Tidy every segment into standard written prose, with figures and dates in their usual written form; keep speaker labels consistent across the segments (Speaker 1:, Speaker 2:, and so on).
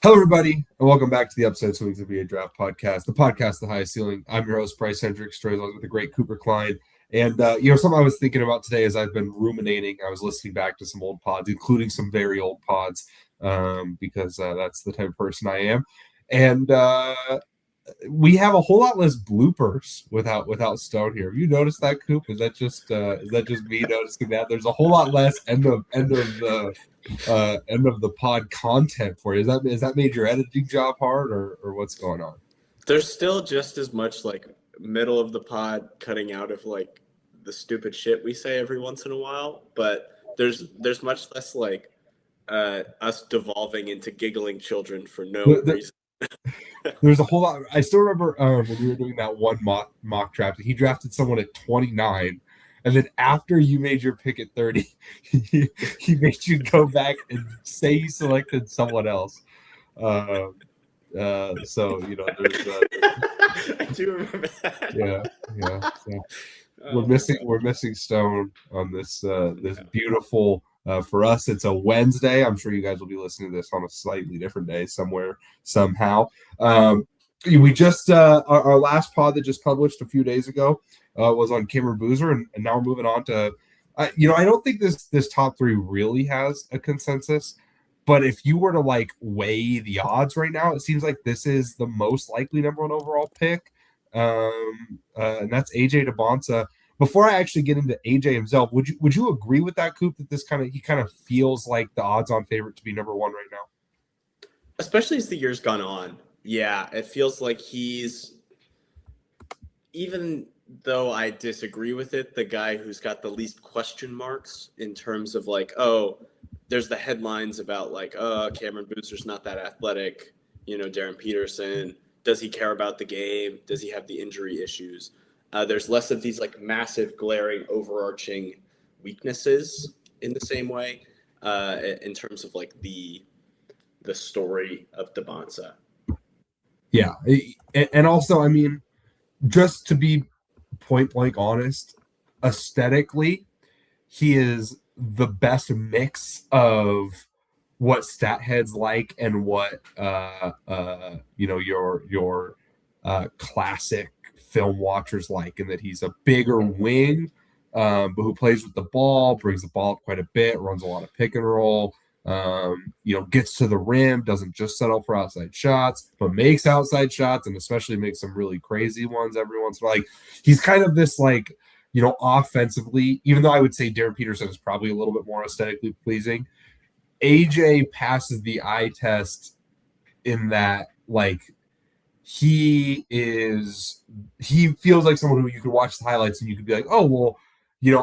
Speaker 1: Hello, everybody, and welcome back to the Upside Swings NBA Draft Podcast, the podcast, The Highest Ceiling. I'm your host, Bryce Hendricks, joined with the great Cooper Klein. And, something I was thinking about today as I've been ruminating, I was listening back to some old pods, including some very old pods, because that's the type of person I am. And we have a whole lot less bloopers without Stone here. Have you noticed that, Coop? Is that just me noticing that? There's a whole lot less end of the pod content for you. Is that made your editing job hard, or what's going on?
Speaker 2: There's still just as much like middle of the pod cutting out of like the stupid shit we say every once in a while, but there's much less like us devolving into giggling children for no reason.
Speaker 1: There's a whole lot. I still remember when we were doing that one mock draft, he drafted someone at 29. And then after you made your pick at 30, he made you go back and say you selected someone else. So, there's
Speaker 2: I do remember that.
Speaker 1: Yeah. So we're missing Stone on this beautiful, for us, it's a Wednesday. I'm sure you guys will be listening to this on a slightly different day somewhere, somehow. We just, our last pod that just published a few days ago was on Cameron Boozer, and now we're moving on to, I don't think this top three really has a consensus, but if you were to like weigh the odds right now, it seems like this is the most likely number one overall pick, and that's AJ Dybantsa. Before I actually get into AJ himself, would you agree with that, Coop, that he kind of feels like the odds-on favorite to be number one right now?
Speaker 2: Especially as the year's gone on. Yeah, it feels like he's, even though I disagree with it, the guy who's got the least question marks in terms of like, oh, there's the headlines about like, Cameron Boozer's not that athletic, Darren Peterson, does he care about the game? Does he have the injury issues? There's less of these like massive, glaring, overarching weaknesses in the same way in terms of like the story of Dybantsa.
Speaker 1: Yeah, and also, I mean, just to be point blank honest, aesthetically, he is the best mix of what stat heads like and what your classic film watchers like, and that he's a bigger wing, but who plays with the ball, brings the ball up quite a bit, runs a lot of pick and roll. Gets to the rim, doesn't just settle for outside shots, but makes outside shots, and especially makes some really crazy ones every once in a while. Like, he's kind of this, like, offensively, even though I would say Darren Peterson is probably a little bit more aesthetically pleasing, AJ passes the eye test in that, like, he feels like someone who you could watch the highlights and you could be like, oh, well,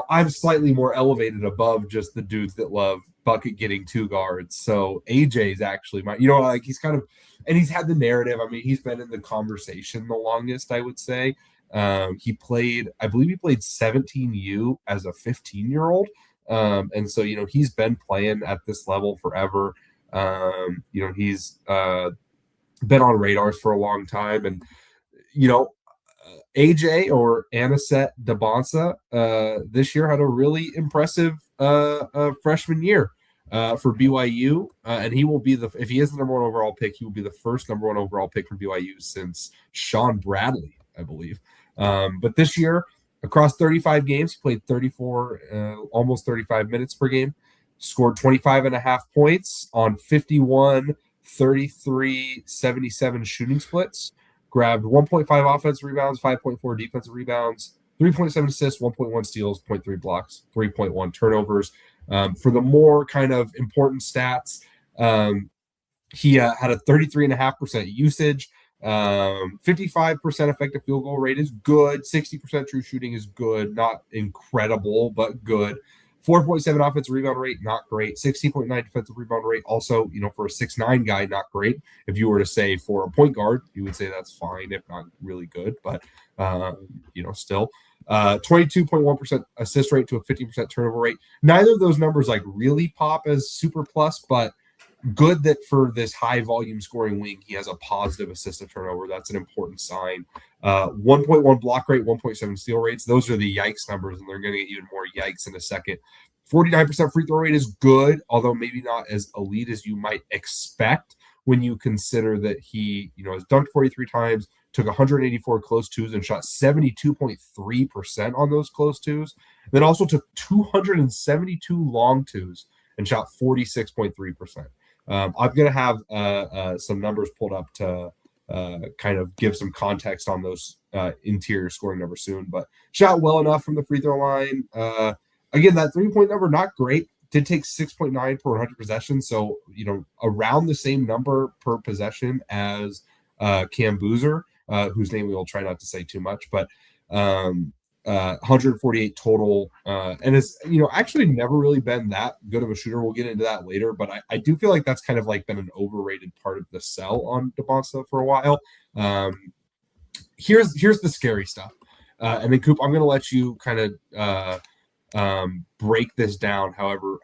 Speaker 1: I'm slightly more elevated above just the dudes that love bucket getting two guards. So AJ is actually he's kind of, and he's had the narrative. I mean, he's been in the conversation the longest, I would say. I believe he played 17U as a 15-year-old. And so, he's been playing at this level forever. He's been on radars for a long time. And, AJ, or Aniset Dybantsa, this year had a really impressive freshman year for BYU, and he will be if he is the number one overall pick, he will be the first number one overall pick for BYU since Sean Bradley, I believe. But this year, across 35 games, he played 34, almost 35 minutes per game, scored 25.5 points on 51, 33, 77 shooting splits. Grabbed 1.5 offensive rebounds, 5.4 defensive rebounds, 3.7 assists, 1.1 steals, 0.3 blocks, 3.1 turnovers. For the more kind of important stats, he had a 33.5% usage, 55% effective field goal rate is good, 60% true shooting is good, not incredible, but good. 4.7 offensive rebound rate, not great. 16.9 defensive rebound rate, also, for a 6'9" guy, not great. If you were to say for a point guard, you would say that's fine, if not really good, but, still. 22.1% assist rate to a 50% turnover rate. Neither of those numbers like really pop as super plus, but good that for this high volume scoring wing, he has a positive assist to turnover. That's an important sign. 1.1 block rate, 1.7 steal rates. Those are the yikes numbers, and they're going to get even more yikes in a second. 49% free throw rate is good, although maybe not as elite as you might expect. when you consider that he, has dunked 43 times, took 184 close twos and shot 72.3% on those close twos. Then also took 272 long twos and shot 46.3%. I'm going to have some numbers pulled up to kind of give some context on those interior scoring numbers soon, but shot well enough from the free throw line. Again, that 3-point number, not great. Did take 6.9 per 100 possessions, so around the same number per possession as Cam Boozer, whose name we will try not to say too much, but 148 total, and it's actually never really been that good of a shooter. We'll get into that later, but I do feel like that's kind of like been an overrated part of the sell on Dybantsa for a while. Here's the scary stuff, and then Coop, I'm going to let you kind of break this down however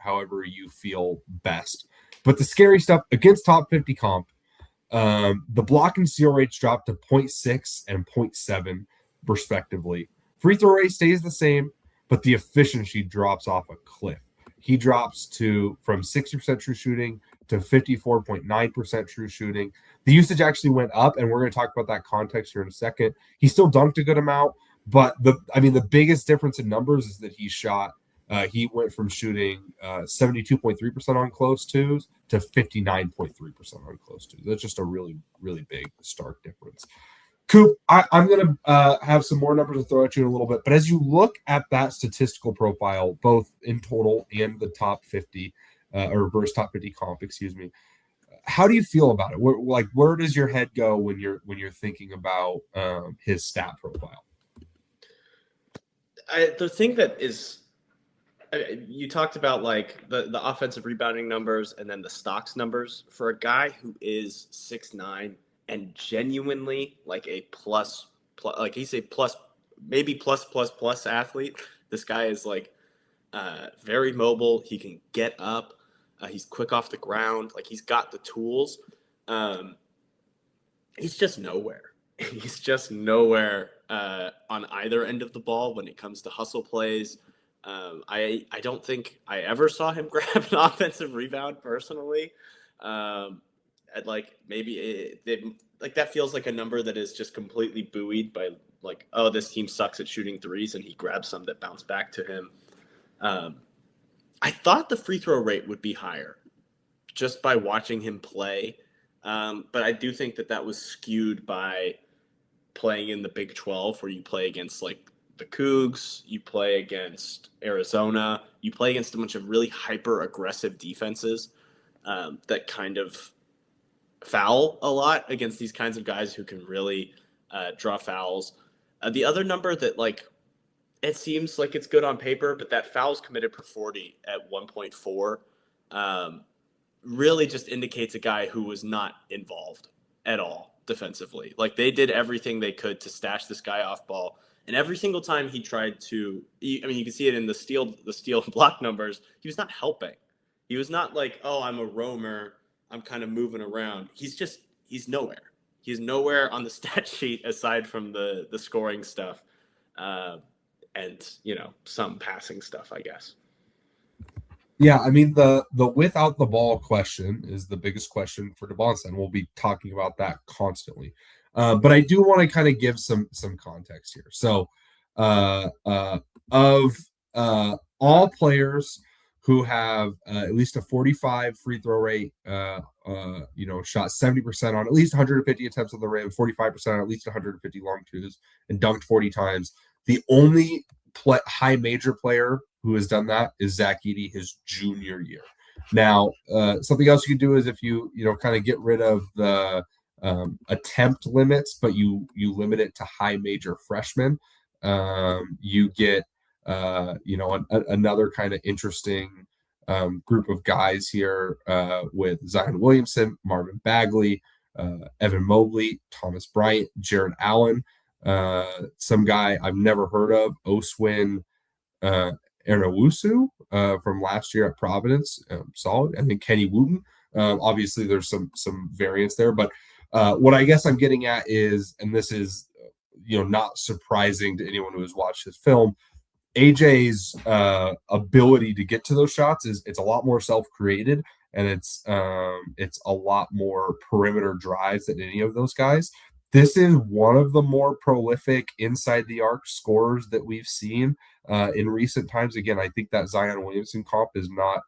Speaker 1: you feel best. But the scary stuff against top 50 comp, the block and steal rates dropped to 0.6 and 0.7 respectively. Free throw rate stays the same, but the efficiency drops off a cliff. He drops from 60% true shooting to 54.9% true shooting. The usage actually went up, and we're going to talk about that context here in a second. He still dunked a good amount, but the biggest difference in numbers is that he went from shooting 72.3% on close twos to 59.3% on close twos. That's just a really, really big, stark difference. Coop, I'm going to have some more numbers to throw at you in a little bit, but as you look at that statistical profile, both in total and the top 50, or reverse top 50 comp, excuse me, how do you feel about it? Where does your head go when you're thinking about his stat profile?
Speaker 2: The thing that is, you talked about like the offensive rebounding numbers and then the stocks numbers for a guy who is 6'9" and genuinely like a plus, like he's a plus, maybe plus athlete. This guy is like very mobile. He can get up. He's quick off the ground. Like he's got the tools. He's just nowhere. He's just nowhere on either end of the ball when it comes to hustle plays. I don't think I ever saw him grab an offensive rebound personally. Like maybe like that feels like a number that is just completely buoyed by like, oh, this team sucks at shooting threes, and he grabs some that bounce back to him. I thought the free throw rate would be higher just by watching him play. But I do think that was skewed by playing in the Big 12, where you play against like the Cougs, you play against Arizona, you play against a bunch of really hyper aggressive defenses that kind of foul a lot against these kinds of guys who can really draw fouls. The other number that like it seems like it's good on paper, but that fouls committed per 40 at 1.4 really just indicates a guy who was not involved at all defensively. Like they did everything they could to stash this guy off ball. And every single time he tried to, you can see it in the steal block numbers. He was not helping. He was not like, oh, I'm a roamer, I'm kind of moving around. He's nowhere. He's nowhere on the stat sheet aside from the scoring stuff and, some passing stuff, I guess.
Speaker 1: Yeah, the without the ball question is the biggest question for Dybantsa, and we'll be talking about that constantly. But I do want to kind of give some context here. So, of all players who have at least a 45 free throw rate, shot 70% on at least 150 attempts on the rim, 45% on at least 150 long twos, and dunked 40 times. The only high major player who has done that is Zach Edey his junior year. Now, something else you can do is if you kind of get rid of the attempt limits, but you limit it to high major freshmen, you get another kind of interesting group of guys here with Zion Williamson, Marvin Bagley, Evan Mobley, Thomas Bryant, Jared Allen, some guy I've never heard of, Oswin Ernawusu from last year at Providence, solid, and then Kenny Wooten. Obviously, there's some variance there, but what I guess I'm getting at is, and this is not surprising to anyone who has watched this film, AJ's ability to get to those shots it's a lot more self-created, and it's a lot more perimeter drives than any of those guys. This is one of the more prolific inside the arc scorers that we've seen in recent times. Again, I think that Zion Williamson comp is not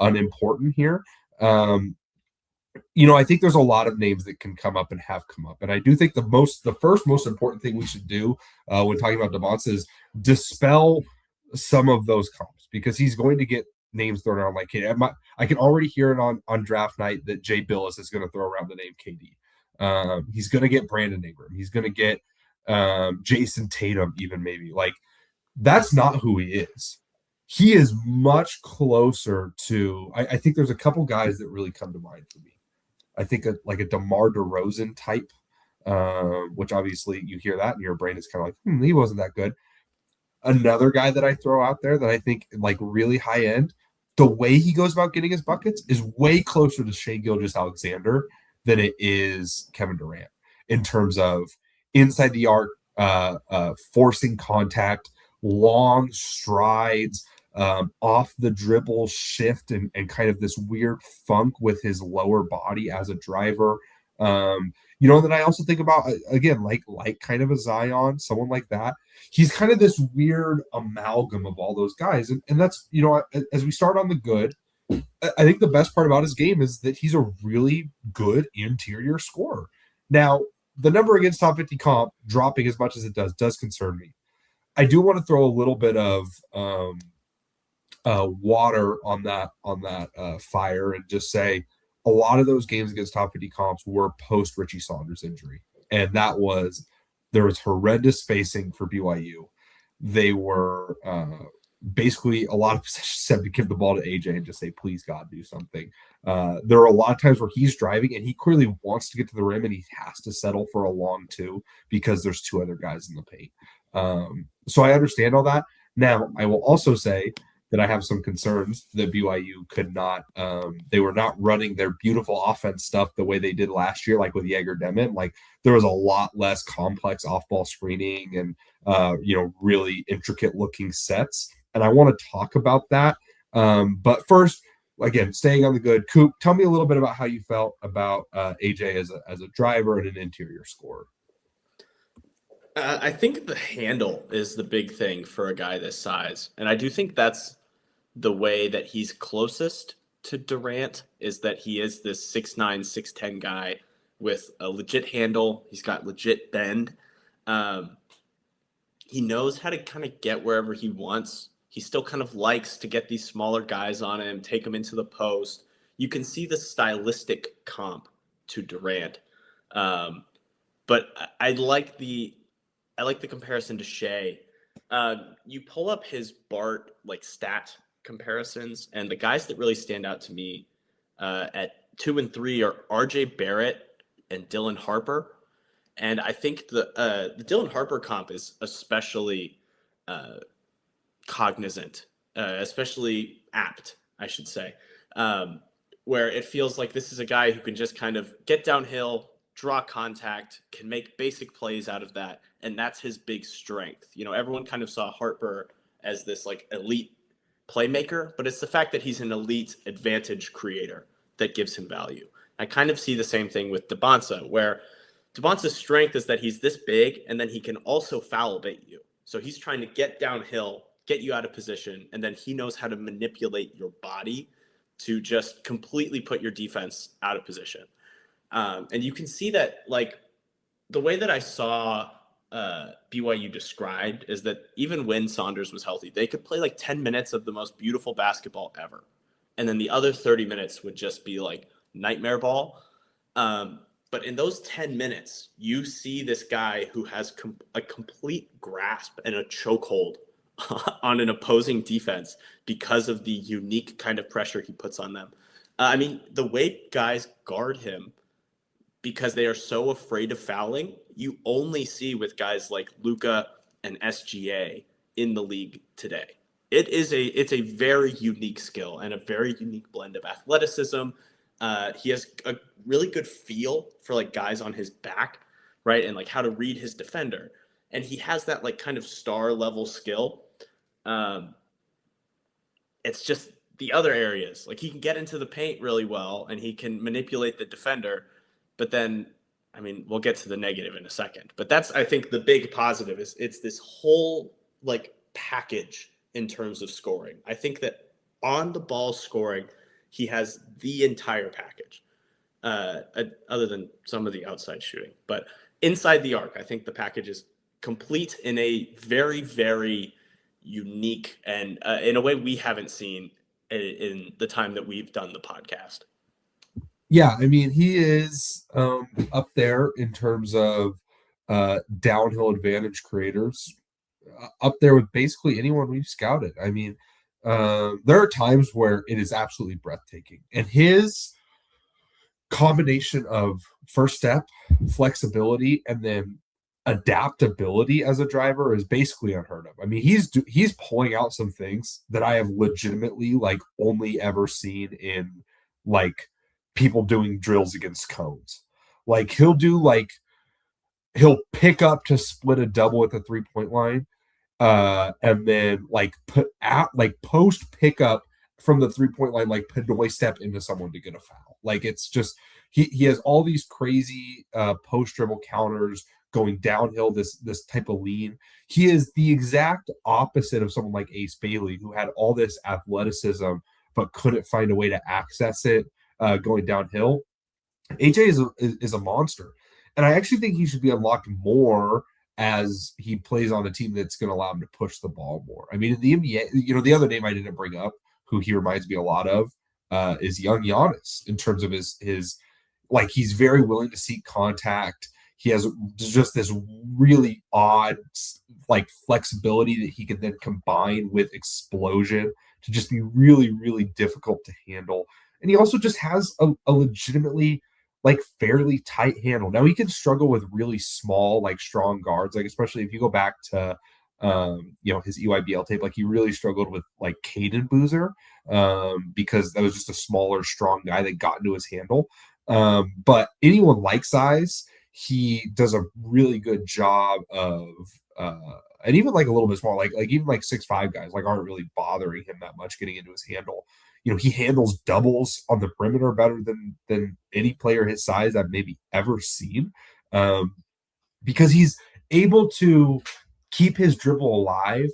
Speaker 1: unimportant here. I think there's a lot of names that can come up and have come up. And I do think the first most important thing we should do when talking about Dybantsa is dispel some of those comps, because he's going to get names thrown around like KD. I can already hear it on draft night that Jay Billis is going to throw around the name KD. He's going to get Brandon Ingram. He's going to get Jason Tatum, even maybe. Like, that's not who he is. He is much closer to. I think there's a couple guys that really come to mind for me. I think like a DeMar DeRozan type, which obviously you hear that and your brain is kind of like, he wasn't that good. Another guy that I throw out there that I think like really high end, the way he goes about getting his buckets is way closer to Shai Gilgeous-Alexander than it is Kevin Durant in terms of inside the arc, forcing contact, long strides, off the dribble shift, and kind of this weird funk with his lower body as a driver. Then I also think about, again, like kind of a Zion, someone like that. He's kind of this weird amalgam of all those guys. And that's, as we start on the good, I think the best part about his game is that he's a really good interior scorer. Now, the number against top 50 comp dropping as much as it does concern me. I do want to throw a little bit of water on that fire and just say a lot of those games against top 50 comps were post Richie Saunders injury, and there was horrendous spacing for BYU. They were basically, a lot of possessions had to give the ball to AJ and just say, please God, do something. There are a lot of times where he's driving and he clearly wants to get to the rim and he has to settle for a long two because there's two other guys in the paint. So I understand all that. Now, I will also say that I have some concerns that BYU could not, they were not running their beautiful offense stuff the way they did last year, like with Jaeger Demon. Like, there was a lot less complex off-ball screening and, really intricate looking sets. And I want to talk about that. But first, again, staying on the good, Coop, tell me a little bit about how you felt about AJ as a driver and an interior scorer.
Speaker 2: I think the handle is the big thing for a guy this size. And I do think that's the way that he's closest to Durant, is that he is this 6'9", 6'10" guy with a legit handle. He's got legit bend. He knows how to kind of get wherever he wants. He still kind of likes to get these smaller guys on him, take them into the post. You can see the stylistic comp to Durant. But I like the comparison to Shai. You pull up his BART stat comparisons, and the guys that really stand out to me at 2 and 3 are RJ Barrett and Dylan Harper. And I think the Dylan Harper comp is especially cognizant, especially apt, I should say, where it feels like this is a guy who can just kind of get downhill, draw contact, can make basic plays out of that, and that's his big strength. Everyone kind of saw Harper as this elite playmaker, but it's the fact that he's an elite advantage creator that gives him value. I kind of see the same thing with Dybantsa, where Dybantsa's strength is that he's this big, and then he can also foul bait you. So he's trying to get downhill, get you out of position, and then he knows how to manipulate your body to just completely put your defense out of position. And you can see that, the way that I saw BYU described is that even when Saunders was healthy, they could play 10 minutes of the most beautiful basketball ever. And then the other 30 minutes would just be nightmare ball. But in those 10 minutes, you see this guy who has a complete grasp and a chokehold on an opposing defense because of the unique kind of pressure he puts on them. The way guys guard him, because they are so afraid of fouling, you only see with guys like Luka and SGA in the league today. It's a very unique skill and a very unique blend of athleticism. He has a really good feel for guys on his back, right? And how to read his defender. And he has that kind of star level skill. It's just the other areas. Like he can get into the paint really well and he can manipulate the defender, but then I mean, we'll get to the negative in a second. But that's I think the big positive is it's this whole like package in terms of scoring. I think that on the ball scoring, he has the entire package. Other than some of the outside shooting, but inside the arc, I think the package is complete in a very, very unique and in a way we haven't seen in the time that we've done the podcast.
Speaker 1: Yeah, I mean, he is up there in terms of downhill advantage creators, up there with basically anyone we've scouted. I mean, there are times where it is absolutely breathtaking, and his combination of first step, flexibility, and then adaptability as a driver is basically unheard of. I mean, he's pulling out some things that I have legitimately like only ever seen in like people doing drills against cones. Like he'll pick up to split a double at the 3-point line, and then like put out like post pickup from the 3-point line, like Pinoy step into someone to get a foul. Like it's just he has all these crazy post dribble counters going downhill, this type of lean. He is the exact opposite of someone like Ace Bailey, who had all this athleticism but couldn't find a way to access it going downhill. AJ is a monster, and I actually think he should be unlocked more as he plays on a team that's going to allow him to push the ball more. I mean, in the NBA, the other name I didn't bring up, who he reminds me a lot of, is young Giannis in terms of his like he's very willing to seek contact. He has just this really odd like flexibility that he can then combine with explosion to just be really, really difficult to handle. And he also just has a legitimately like fairly tight handle. Now he can struggle with really small, like strong guards, like especially if you go back to his EYBL tape, like he really struggled with like Caden Boozer because that was just a smaller, strong guy that got into his handle. But anyone like size, he does a really good job of and even like a little bit small, like even like 6'5" guys like aren't really bothering him that much getting into his handle. He handles doubles on the perimeter better than any player his size I've maybe ever seen, because he's able to keep his dribble alive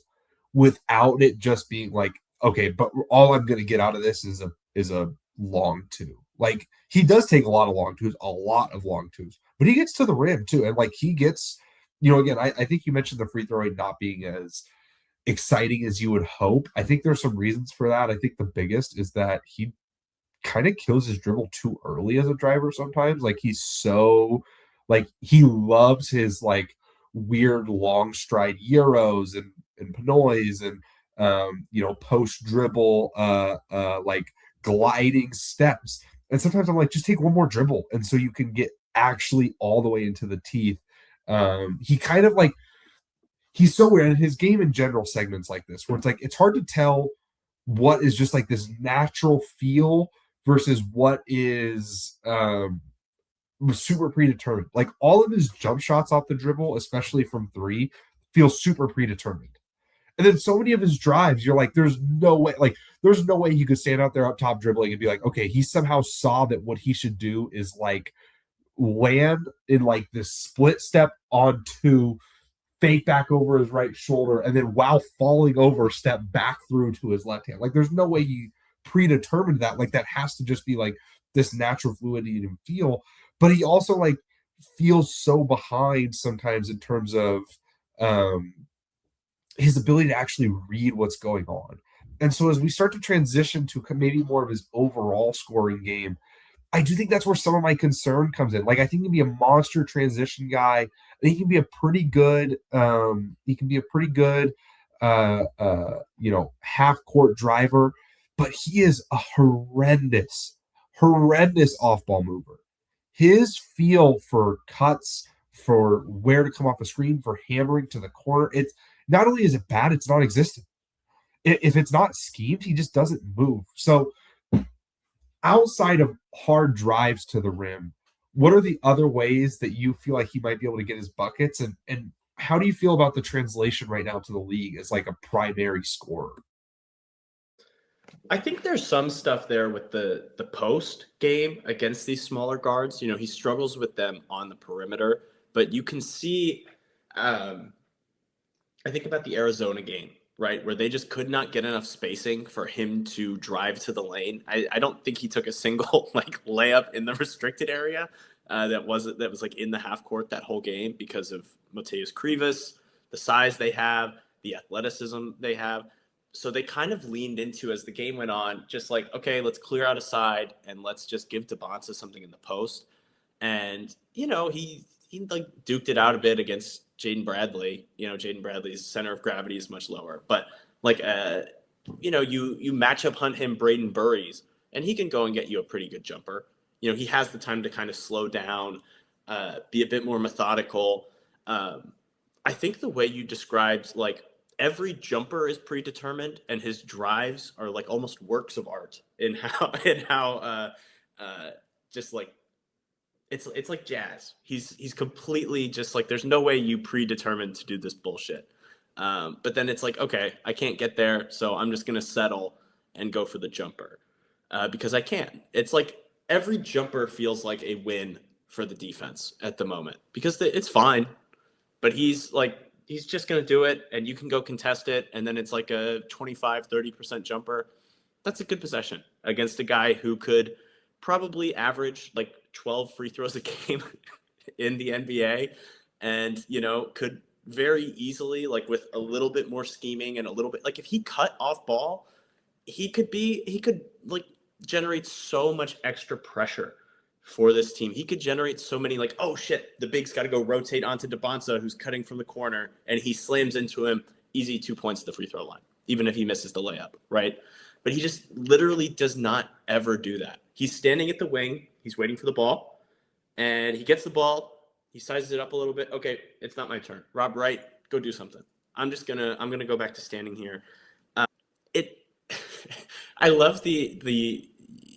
Speaker 1: without it just being like, okay, but all I'm going to get out of this is a long two. Like he does take a lot of long twos, but he gets to the rim too, and like he gets, again, I think you mentioned the free throw rate not being as exciting as you would hope. I think there's some reasons for that. I think the biggest is that he kind of kills his dribble too early as a driver sometimes. Like he's so like he loves his like weird long stride euros and panoys and post dribble like gliding steps. And sometimes I'm like, just take one more dribble and so you can get actually all the way into the teeth. He kind of like he's so weird in his game in general segments like this, where it's like it's hard to tell what is just like this natural feel versus what is super predetermined. Like all of his jump shots off the dribble, especially from three, feel super predetermined. And then so many of his drives, you're like, there's no way he could stand out there up top dribbling and be like, okay, he somehow saw that what he should do is like land in like this split step onto fake back over his right shoulder, and then while falling over, step back through to his left hand. Like there's no way he predetermined that. Like that has to just be like this natural fluidity and feel. But he also like feels so behind sometimes in terms of his ability to actually read what's going on. And so as we start to transition to maybe more of his overall scoring game, I do think that's where some of my concern comes in. Like I think he can be a monster transition guy. I think he can be a pretty good half court driver, but he is a horrendous off ball mover. His feel for cuts, for where to come off the screen, for hammering to the corner, it's not only is it bad, it's non-existent. If it's not schemed, he just doesn't move. So outside of hard drives to the rim, what are the other ways that you feel like he might be able to get his buckets? And how do you feel about the translation right now to the league as like a primary scorer?
Speaker 2: I think there's some stuff there with the post game against these smaller guards. You know, he struggles with them on the perimeter, but you can see. I think about the Arizona game, right, where they just could not get enough spacing for him to drive to the lane. I don't think he took a single like layup in the restricted area that was like in the half court that whole game because of Mateus Krivas, the size they have, the athleticism they have. So they kind of leaned into as the game went on, just like, okay, let's clear out a side and let's just give Dybantsa something in the post. And you know, he like duked it out a bit against Jaden Bradley. You know, Jaden Bradley's center of gravity is much lower, but like you know, you matchup hunt him Braden Burries, and he can go and get you a pretty good jumper. You know, he has the time to kind of slow down, be a bit more methodical. I think the way you described like every jumper is predetermined, and his drives are like almost works of art in how just like it's like jazz. He's completely just like there's no way you predetermined to do this bullshit. But then it's like, okay, I can't get there, so I'm just gonna settle and go for the jumper because I can. It's like every jumper feels like a win for the defense at the moment because it's fine, but he's just gonna do it, and you can go contest it, and then it's like a 25-30% jumper. That's a good possession against a guy who could probably average like 12 free throws a game in the NBA, and you know, could very easily, like with a little bit more scheming and a little bit like if he cut off ball, he could like generate so much extra pressure for this team. He could generate so many like, oh shit, the big's got to go rotate onto Dybantsa who's cutting from the corner, and he slams into him, easy 2 points at the free throw line, even if he misses the layup, right? But he just literally does not ever do that. He's standing at the wing, he's waiting for the ball, and he gets the ball, he sizes it up a little bit. Okay, it's not my turn. Rob Wright, go do something. I'm gonna go back to standing here. It I love the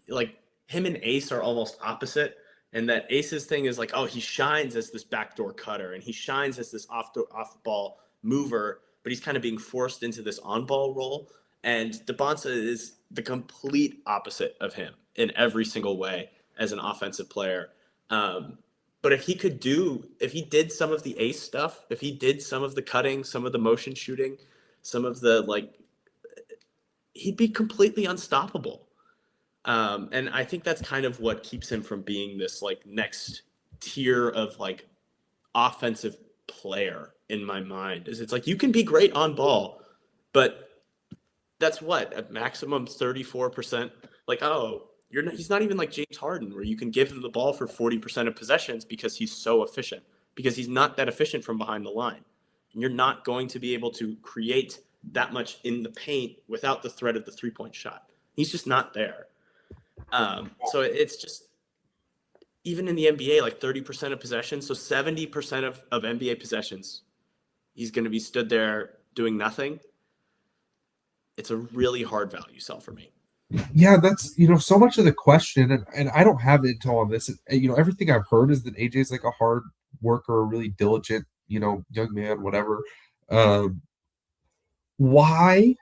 Speaker 2: like him and Ace are almost opposite, and that Ace's thing is like, oh, he shines as this backdoor cutter and he shines as this off ball mover, but he's kind of being forced into this on ball role. And Dybantsa is the complete opposite of him in every single way as an offensive player. But if he did some of the Ace stuff, if he did some of the cutting, some of the motion shooting, some of the like, he'd be completely unstoppable. And I think that's kind of what keeps him from being this like next tier of like offensive player in my mind. Is it's like you can be great on ball, but that's what at maximum 34%. Like, oh, he's not even like James Harden where you can give him the ball for 40% of possessions because he's so efficient, because he's not that efficient from behind the line. And you're not going to be able to create that much in the paint without the threat of the 3-point shot. He's just not there. So it's just, even in the NBA, like 30% of possessions, so 70% of NBA possessions, he's going to be stood there doing nothing. It's a really hard value sell for me.
Speaker 1: Yeah, that's so much of the question, and I don't have it until on this. Everything I've heard is that AJ is like a hard worker, a really diligent, young man, whatever. Why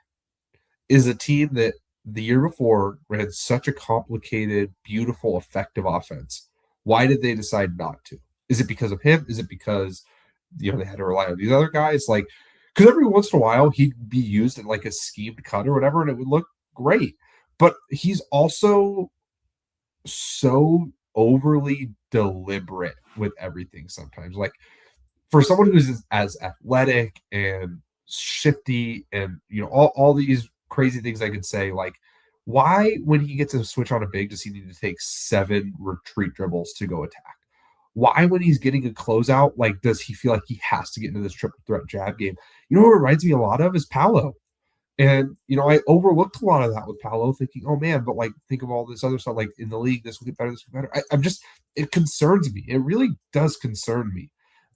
Speaker 1: is a team that the year before ran such a complicated, beautiful, effective offense? Why did they decide not to? Is it because of him? Is it because they had to rely on these other guys? Like, because every once in a while he'd be used in like a schemed cut or whatever, and it would look great. But he's also so overly deliberate with everything sometimes. Like, for someone who's as athletic and shifty and all these crazy things I could say, like, why when he gets a switch on a big does he need to take 7 retreat dribbles to go attack? Why when he's getting a closeout, like, does he feel like he has to get into this triple threat jab game? What it reminds me a lot of is Paolo. And I overlooked a lot of that with Paolo, thinking, oh man, but like, think of all this other stuff, like in the league, this will get better, this will get better. I'm just, it concerns me. It really does concern me.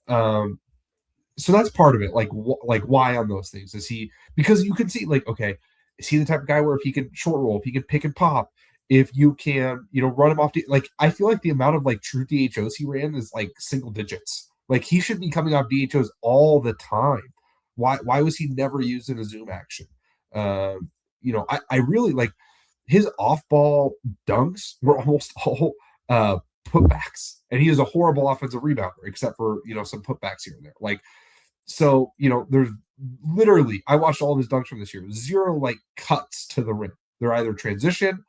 Speaker 1: So that's part of it. Like why on those things? Is he, because you can see, like, okay, is he the type of guy where if he can short roll, if he can pick and pop, if you can, run him off, like, I feel like the amount of like true DHOs he ran is like single digits. Like, he should be coming off DHOs all the time. Why was he never used in a zoom action? I really like, his off-ball dunks were almost all putbacks, and he is a horrible offensive rebounder, except for some putbacks here and there. Like, so there's literally, I watched all of his dunks from this year, 0 like cuts to the rim. They're either transition.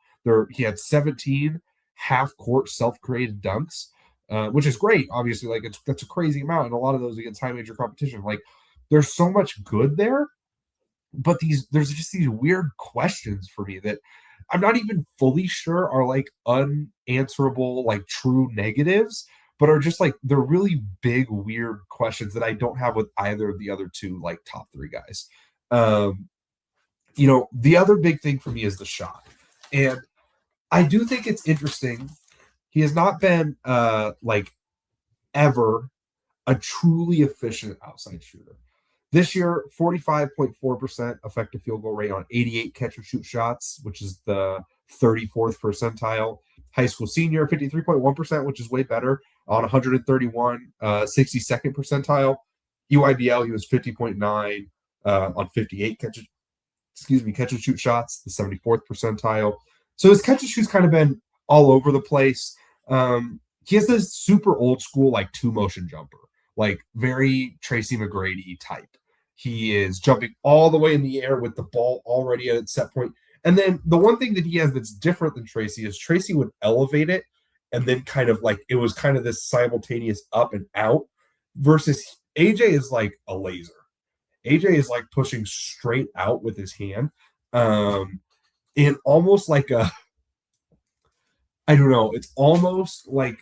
Speaker 1: He had 17 half-court self-created dunks, which is great. Obviously, like that's a crazy amount, and a lot of those against high major competition. Like, there's so much good there, but there's just these weird questions for me that I'm not even fully sure are like unanswerable, like true negatives, but are just like they're really big, weird questions that I don't have with either of the other two like top 3 guys. The other big thing for me is the shot, and I do think it's interesting. He has not been like ever a truly efficient outside shooter. This year, 45.4% effective field goal rate on 88 catch and shoot shots, which is the 34th percentile. High school senior, 53.1%, which is way better on 131, 62nd percentile. EYBL, he was 50.9 on 58 catch and shoot shots, the 74th percentile. So his catch and shoot's kind of been all over the place. He has this super old school, like 2-motion jumper, like very Tracy McGrady type. He is jumping all the way in the air with the ball already at its set point. And then the one thing that he has that's different than Tracy is Tracy would elevate it and then kind of like it was kind of this simultaneous up and out versus AJ is like a laser. AJ is like pushing straight out with his hand. In almost like I don't know, it's almost like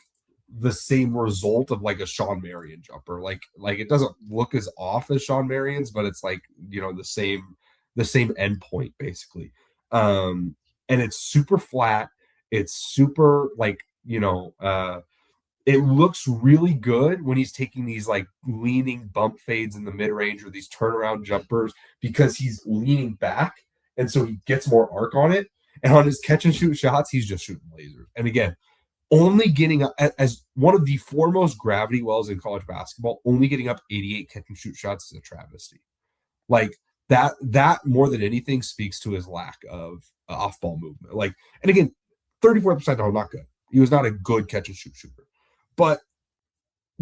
Speaker 1: the same result of like a Sean Marion jumper. Like it doesn't look as off as Sean Marion's, but it's like, the same end point basically. And it's super flat. It's super like, it looks really good when he's taking these like leaning bump fades in the mid-range or these turnaround jumpers because he's leaning back. And so he gets more arc on it. And on his catch and shoot shots, he's just shooting lasers. And again, only getting up as one of the foremost gravity wells in college basketball, only getting up 88 catch and shoot shots is a travesty. Like that more than anything speaks to his lack of off-ball movement. Like, and again, 34%, no, not good. He was not a good catch and shoot shooter, but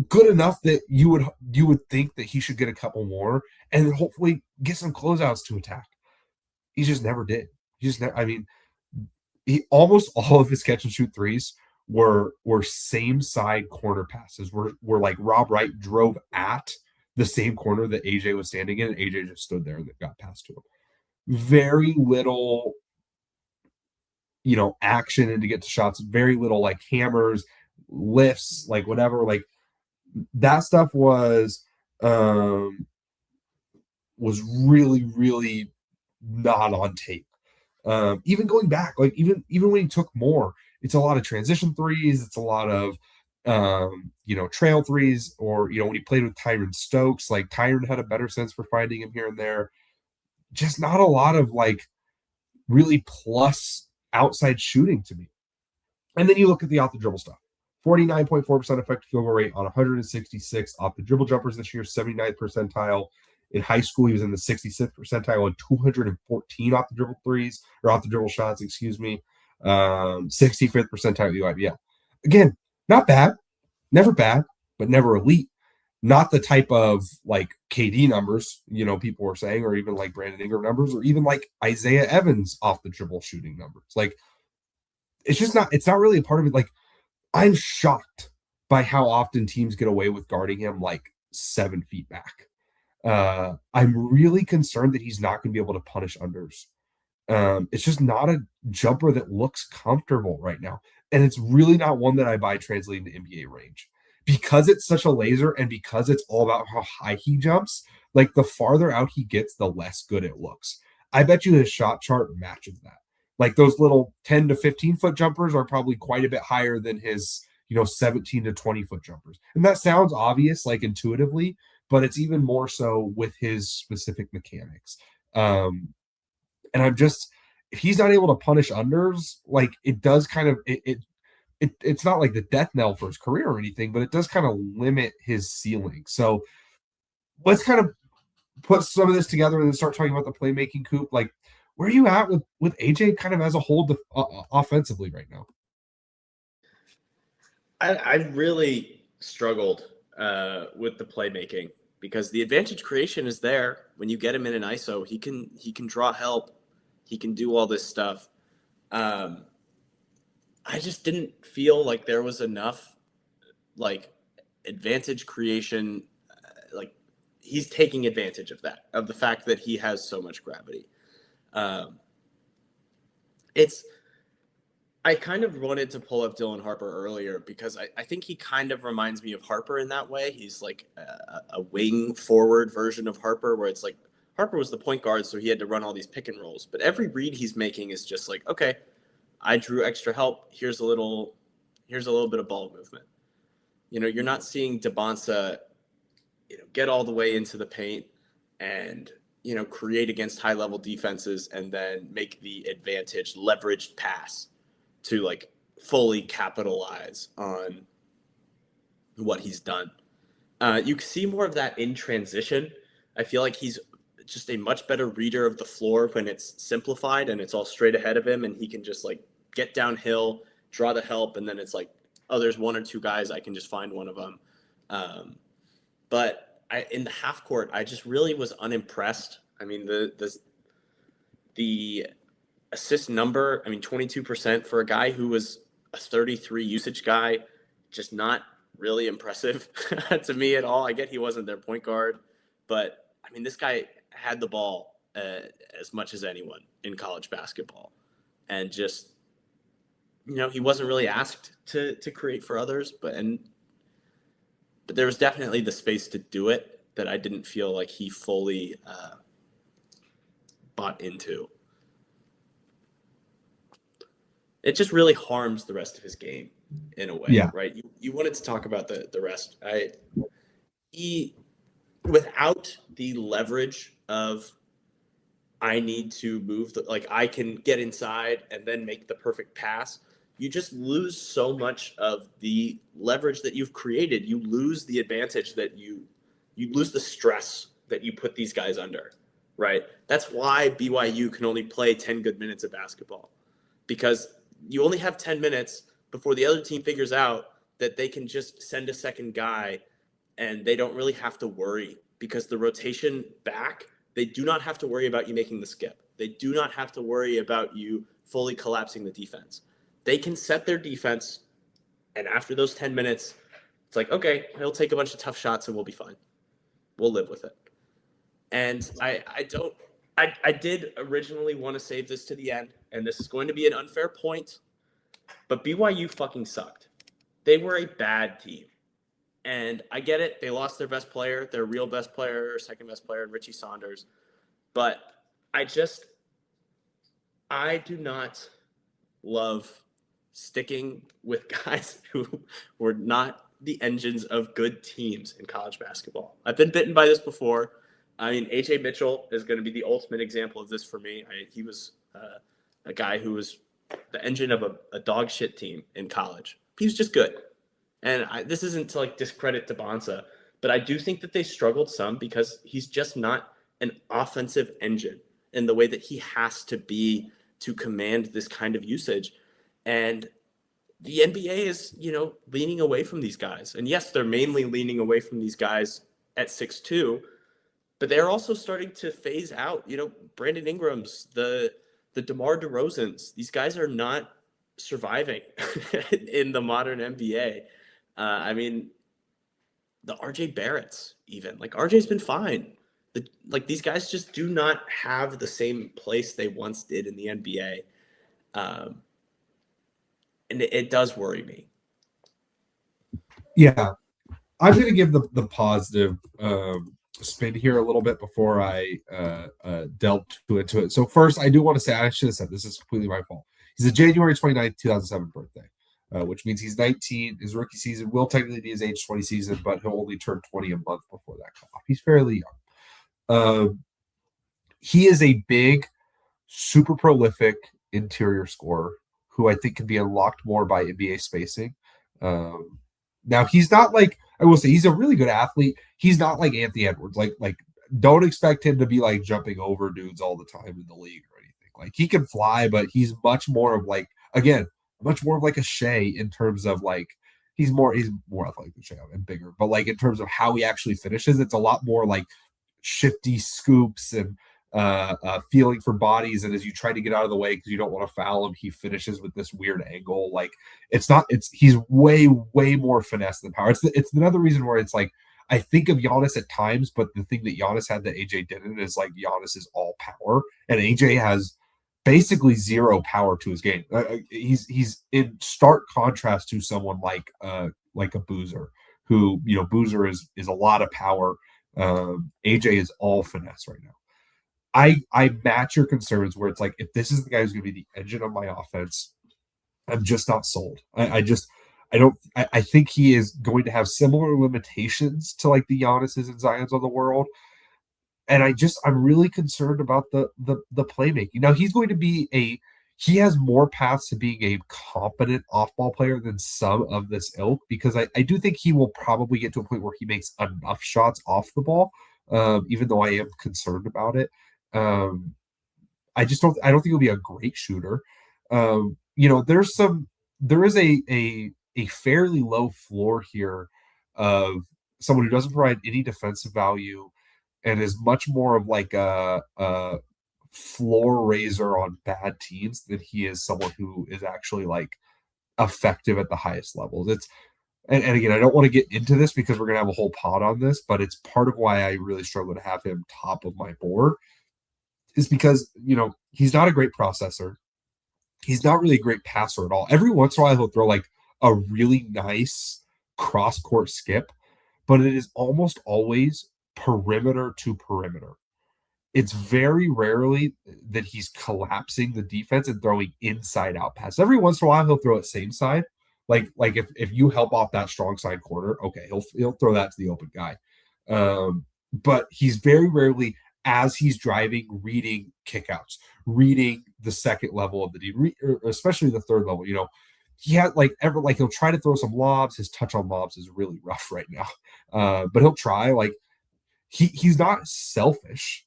Speaker 1: good enough that you would think that he should get a couple more and then hopefully get some closeouts to attack. He just never did. He almost all of his catch and shoot threes were same side corner passes were like Rob Wright drove at the same corner that AJ was standing in, and AJ just stood there and got passed to him. Very little, action and to get to shots, very little like hammers, lifts, like whatever. Like that stuff was really, really not on tape. Even going back, like even when he took more, it's a lot of transition threes. It's a lot of, trail threes, or, when he played with Tyron Stokes, like Tyron had a better sense for finding him here and there. Just not a lot of like really plus outside shooting to me. And then you look at the off the dribble stuff. 49.4% effective field goal rate on 166 off the dribble jumpers this year, 79th percentile. In high school, he was in the 66th percentile and 214 off the dribble threes, or off the dribble shots, 65th percentile UIBL. Again, not bad, never bad, but never elite. Not the type of like KD numbers, people were saying, or even like Brandon Ingram numbers, or even like Isaiah Evans off the dribble shooting numbers. Like, it's not really a part of it. Like, I'm shocked by how often teams get away with guarding him like 7 feet back. I'm really concerned that he's not going to be able to punish unders. It's just not a jumper that looks comfortable right now. And it's really not one that I buy translating to NBA range. Because it's such a laser and because it's all about how high he jumps, like the farther out he gets, the less good it looks. I bet you his shot chart matches that. Like those little 10 to 15 foot jumpers are probably quite a bit higher than his, 17 to 20 foot jumpers. And that sounds obvious, like intuitively, but it's even more so with his specific mechanics. And I'm just, if he's not able to punish unders, like it does kind of, it's not like the death knell for his career or anything, but it does kind of limit his ceiling. So let's kind of put some of this together and then start talking about the playmaking, Coop. Like, where are you at with AJ kind of as a whole offensively right now?
Speaker 2: I really struggled with the playmaking because the advantage creation is there. When you get him in an ISO, he can draw help, he can do all this stuff. I just didn't feel like there was enough like advantage creation. Like he's taking advantage of that, of the fact that he has so much gravity. I kind of wanted to pull up Dylan Harper earlier because I think he kind of reminds me of Harper in that way. He's like a wing forward version of Harper, where it's like Harper was the point guard, so he had to run all these pick and rolls. But every read he's making is just like, okay, I drew extra help. Here's a little bit of ball movement. You're not seeing Dybantsa, get all the way into the paint and create against high level defenses and then make the advantage leveraged pass to like fully capitalize on what he's done. You see more of that in transition. I feel like he's just a much better reader of the floor when it's simplified and it's all straight ahead of him and he can just like get downhill, draw the help, and then it's like, oh, there's one or two guys, I can just find one of them. But in the half court, I just really was unimpressed. I mean, the assist number, 22% for a guy who was a 33 usage guy, just not really impressive to me at all. I get he wasn't their point guard, but this guy had the ball as much as anyone in college basketball, and just he wasn't really asked to create for others, but there was definitely the space to do it that I didn't feel like he fully bought into. It just really harms the rest of his game in a way, right? You wanted to talk about the rest. He, without the leverage of I need to move, I can get inside and then make the perfect pass, you just lose so much of the leverage that you've created. You lose the advantage that you lose the stress that you put these guys under, right? That's why BYU can only play 10 good minutes of basketball, because you only have 10 minutes before the other team figures out that they can just send a second guy and they don't really have to worry, because the rotation back, they do not have to worry about you making the skip. They do not have to worry about you fully collapsing the defense. They can set their defense, and after those 10 minutes, it's like, okay, he'll take a bunch of tough shots and we'll be fine. We'll live with it. And I did originally want to save this to the end, and this is going to be an unfair point, but BYU fucking sucked. They were a bad team. And I get it. They lost their best player, their real best player, second best player, Richie Saunders. But I do not love sticking with guys who were not the engines of good teams in college basketball. I've been bitten by this before. AJ Mitchell is going to be the ultimate example of this for me. He was a guy who was the engine of a dog shit team in college. He was just good. And this isn't to discredit Dybantsa, but I do think that they struggled some because he's just not an offensive engine in the way that he has to be to command this kind of usage. And the NBA is, leaning away from these guys. And yes, they're mainly leaning away from these guys at 6'2", but they're also starting to phase out, Brandon Ingram's, the DeMar DeRozans. These guys are not surviving in the modern NBA. The RJ Barretts, even RJ's been fine. These guys just do not have the same place they once did in the NBA. And it does worry me.
Speaker 1: Yeah. I'm going to give the positive spin here a little bit before I delve too into it. So first, I do want to say, I should have said, this is completely my fault. He's a January 29th, 2007 birthday, which means he's 19. His rookie season will technically be his age 20 season, but he'll only turn 20 a month before that cutoff. He's fairly young. He is a big, super prolific interior scorer who I think can be unlocked more by NBA spacing. Now, he's not I will say, he's a really good athlete. He's not like Anthony Edwards. Don't expect him to be jumping over dudes all the time in the league or anything. Like he can fly, but he's much more of like, again, much more of like a Shea in terms of like he's more athletic than Shea and bigger, but like in terms of how he actually finishes, it's a lot more like shifty scoops and feeling for bodies. And as you try to get out of the way because you don't want to foul him, he finishes with this weird angle. Like he's way more finesse than power. It's another reason where it's like I think of Giannis at times, but the thing that Giannis had that AJ didn't is like Giannis is all power, and AJ has basically zero power to his game. He's in stark contrast to someone like a Boozer, who Boozer is a lot of power. AJ is all finesse right now. I match your concerns where it's like if this is the guy who's going to be the engine of my offense, I'm just not sold. I think he is going to have similar limitations to like the Giannis's and Zion's of the world. And I'm really concerned about the playmaking. Now he has more paths to being a competent off-ball player than some of this ilk, because I do think he will probably get to a point where he makes enough shots off the ball, even though I am concerned about it. Um, I don't think he'll be a great shooter. There is a fairly low floor here of someone who doesn't provide any defensive value and is much more of like a floor raiser on bad teams than he is someone who is actually like effective at the highest levels. And again, I don't want to get into this because we're gonna have a whole pod on this, but it's part of why I really struggle to have him top of my board is because he's not a great processor. He's not really a great passer at all. Every once in a while he'll throw like a really nice cross court skip, but it is almost always perimeter to perimeter. It's very rarely that he's collapsing the defense and throwing inside out passes. Every once in a while he'll throw it same side. Like if you help off that strong side corner, okay, he'll throw that to the open guy. But he's very rarely, as he's driving, reading kickouts, reading the second level of the D, especially the third level. He had he'll try to throw some lobs. His touch on lobs is really rough right now, but he'll try. Like he's not selfish,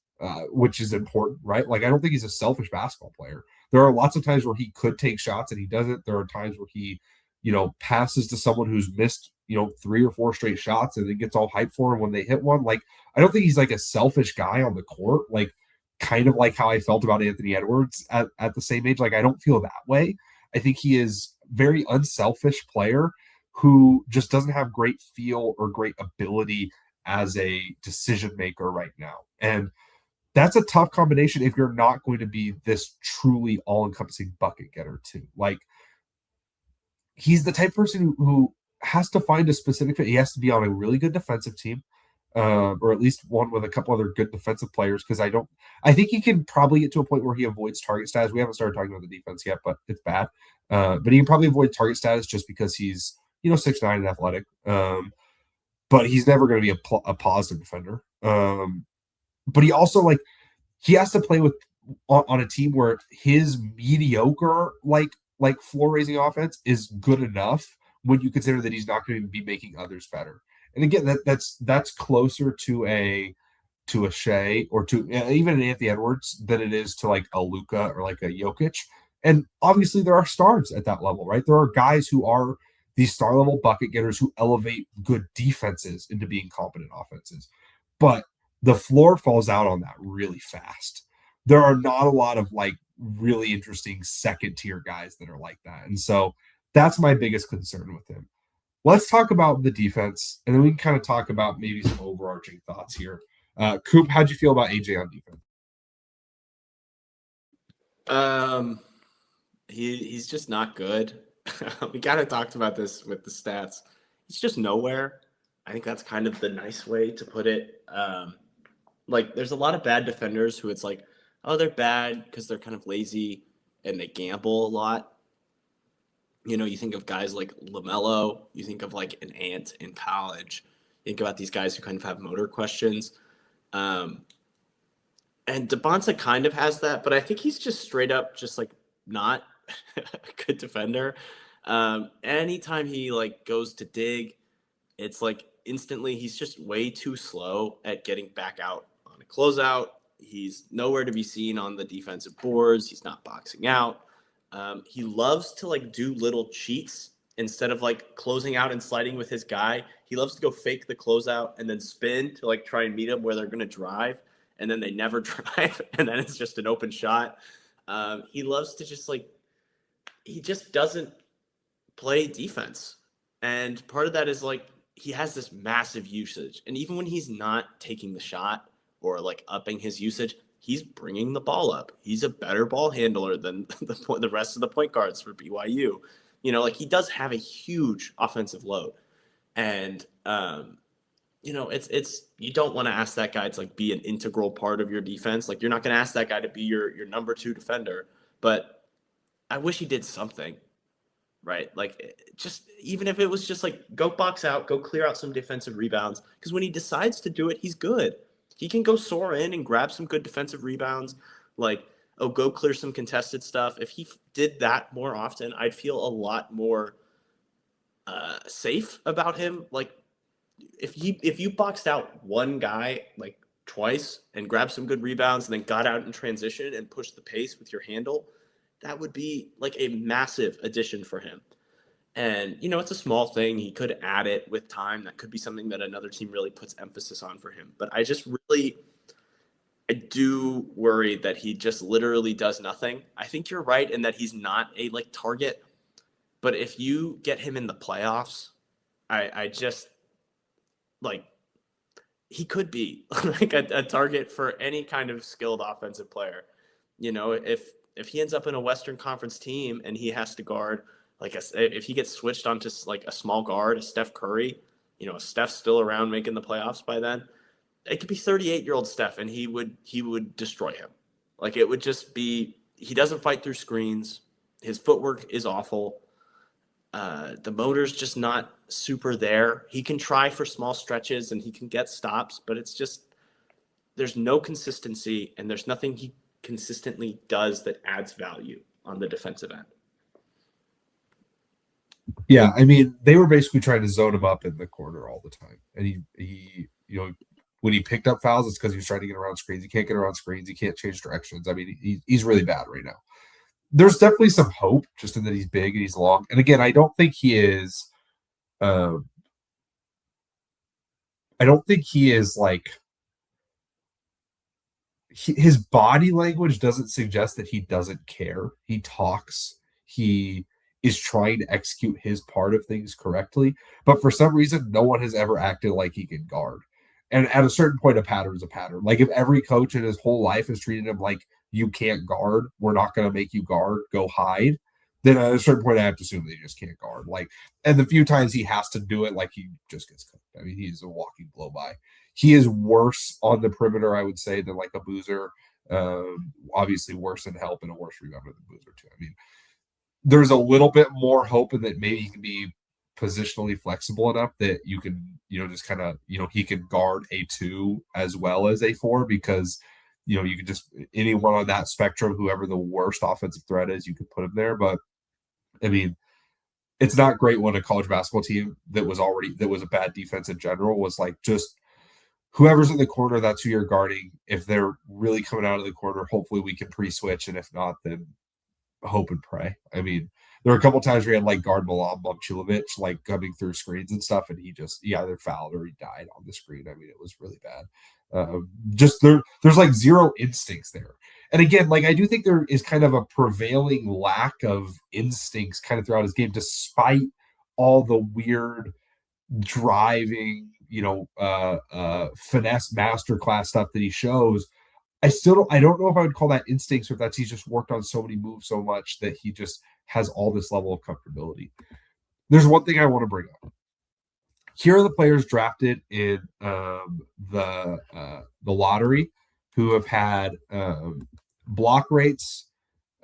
Speaker 1: which is important, right? Like I don't think he's a selfish basketball player. There are lots of times where he could take shots and he doesn't. There are times where he, passes to someone who's missed, 3 or 4 straight shots and then gets all hyped for him when they hit one. Like I don't think he's like a selfish guy on the court, like kind of like how I felt about Anthony Edwards at the same age. Like I don't feel that way. I think he is very unselfish player who just doesn't have great feel or great ability as a decision maker right now. And that's a tough combination if you're not going to be this truly all-encompassing bucket getter too. Like he's the type of person who has to find a specific fit. He has to be on a really good defensive team, or at least one with a couple other good defensive players. Because I think he can probably get to a point where he avoids target status. We haven't started talking about the defense yet, but it's bad. But he can probably avoid target status just because he's 6'9" and athletic. But he's never going to be a positive defender. But he also he has to play with on a team where his mediocre floor raising offense is good enough when you consider that he's not going to be making others better. And again, that's closer to a Shea or to even an Anthony Edwards than it is to like a Luka or like a Jokic. And obviously there are stars at that level, right? There are guys who are these star level bucket getters who elevate good defenses into being competent offenses. But the floor falls out on that really fast. There are not a lot of really interesting second tier guys that are like that. And so that's my biggest concern with him. Let's talk about the defense, and then we can kind of talk about maybe some overarching thoughts here. Coop, how'd you feel about AJ on defense?
Speaker 2: He's just not good. We kind of talked about this with the stats. He's just nowhere. I think that's kind of the nice way to put it. There's a lot of bad defenders who it's like, oh, they're bad because they're kind of lazy and they gamble a lot. You think of guys like LaMelo. You think of like an Ant in college. You think about these guys who kind of have motor questions. And Dybantsa kind of has that, but I think he's just straight up just not a good defender. Anytime he goes to dig, it's instantly he's just way too slow at getting back out on a closeout. He's nowhere to be seen on the defensive boards. He's not boxing out. He loves to like do little cheats instead of like closing out and sliding with his guy. He loves to go fake the closeout and then spin to like try and meet him where they're going to drive. And then they never drive. And then it's just an open shot. He loves to just like, he just doesn't play defense. And part of that is like, he has this massive usage. And even when he's not taking the shot or like upping his usage, he's bringing the ball up. He's a better ball handler than the rest of the point guards for BYU. You know, like he does have a huge offensive load. And, you know, it's you don't want to ask that guy to like be an integral part of your defense. Like you're not going to ask that guy to be your number 2 defender, but I wish he did something, right? Like just even if it was just like go box out, go clear out some defensive rebounds. Because when he decides to do it, he's good. He can go soar in and grab some good defensive rebounds. Like, oh, go clear some contested stuff. If he did that more often, I'd feel a lot more safe about him. Like if you boxed out one guy like twice and grabbed some good rebounds and then got out in transition and pushed the pace with your handle, that would be like a massive addition for him. And, you know, it's a small thing. He could add it with time. That could be something that another team really puts emphasis on for him. But I do worry that he just literally does nothing. I think you're right in that he's not a like target. But if you get him in the playoffs, I just like he could be like a target for any kind of skilled offensive player. You know, if he ends up in a Western Conference team and he has to guard like if he gets switched onto like a small guard, a Steph Curry, you know, Steph's still around making the playoffs by then. It could be 38-year-old Steph, and he would destroy him. Like it would just be he doesn't fight through screens. His footwork is awful. The motor's just not super there. He can try for small stretches and he can get stops, but it's just there's no consistency and there's nothing he consistently does that adds value on the defensive end.
Speaker 1: Yeah, I mean, they were basically trying to zone him up in the corner all the time. And he you know, when he picked up fouls, it's because he was trying to get around screens. He can't get around screens. He can't change directions. I mean, he's really bad right now. There's definitely some hope just in that he's big and he's long. And again, I don't think he is like his body language doesn't suggest that he doesn't care. He talks. He is trying to execute his part of things correctly. But for some reason, no one has ever acted like he can guard. And at a certain point, a pattern is a pattern. Like if every coach in his whole life has treated him like you can't guard, we're not going to make you guard, go hide, then at a certain point, I have to assume that he just can't guard. Like, and the few times he has to do it, like he just gets cooked. I mean, he's a walking blow by. He is worse on the perimeter, I would say, than like a Boozer. Obviously worse in help and a worse rebounder than Boozer too. I mean, there's a little bit more hope in that maybe he can be positionally flexible enough that you can, you know, just kind of, you know, he can guard a 2 as well as a 4 because, you know, you can just anyone on that spectrum, whoever the worst offensive threat is, you could put him there. But I mean, it's not great when a college basketball team that was a bad defense in general was like just whoever's in the corner, that's who you're guarding. If they're really coming out of the corner, hopefully we can pre-switch. And if not, then hope and pray. I mean, there were a couple times where he had like guard Milan Momcilovic like coming through screens and stuff, and he either fouled or he died on the screen. I mean, it was really bad. Just there's like zero instincts there. And again, like I do think there is kind of a prevailing lack of instincts kind of throughout his game, despite all the weird driving, you know, finesse masterclass stuff that he shows. I don't know if I would call that instincts or if that's he's just worked on so many moves so much that he just has all this level of comfortability. There's one thing I want to bring up. Here are the players drafted in the lottery who have had block rates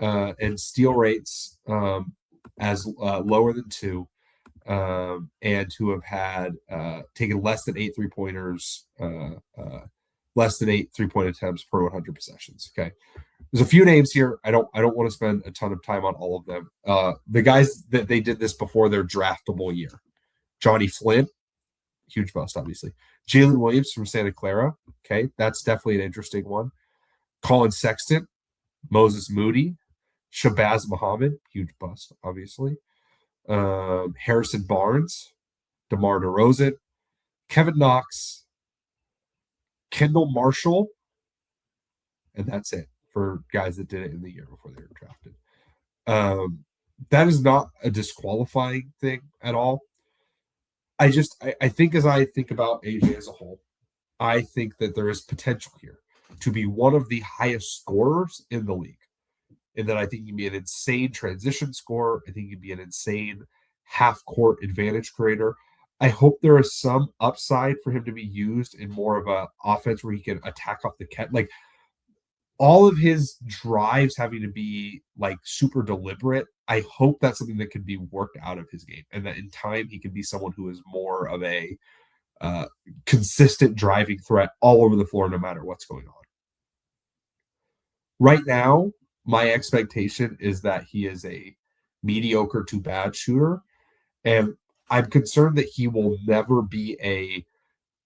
Speaker 1: and steal rates as lower than 2, and who have had taken less than 8 3-pointers, less than 8 3-point attempts per 100 possessions. Okay, there's a few names here. I don't want to spend a ton of time on all of them. The guys that they did this before their draftable year: Johnny Flynn, huge bust, obviously. Jalen Williams from Santa Clara. Okay, that's definitely an interesting one. Colin Sexton, Moses Moody, Shabazz Muhammad, huge bust, obviously. Harrison Barnes, DeMar DeRozan, Kevin Knox, Kendall Marshall, and that's it for guys that did it in the year before they were drafted. That is not a disqualifying thing at all. I think as I think about AJ as a whole, I think that there is potential here to be one of the highest scorers in the league. And that I think he can be an insane transition scorer. I think he can be an insane half court advantage creator. I hope there is some upside for him to be used in more of a offense where he can attack off the catch. Like all of his drives having to be like super deliberate. I hope that's something that can be worked out of his game, and that in time he can be someone who is more of a consistent driving threat all over the floor, no matter what's going on. Right now, my expectation is that he is a mediocre to bad shooter, and I'm concerned that he will never be a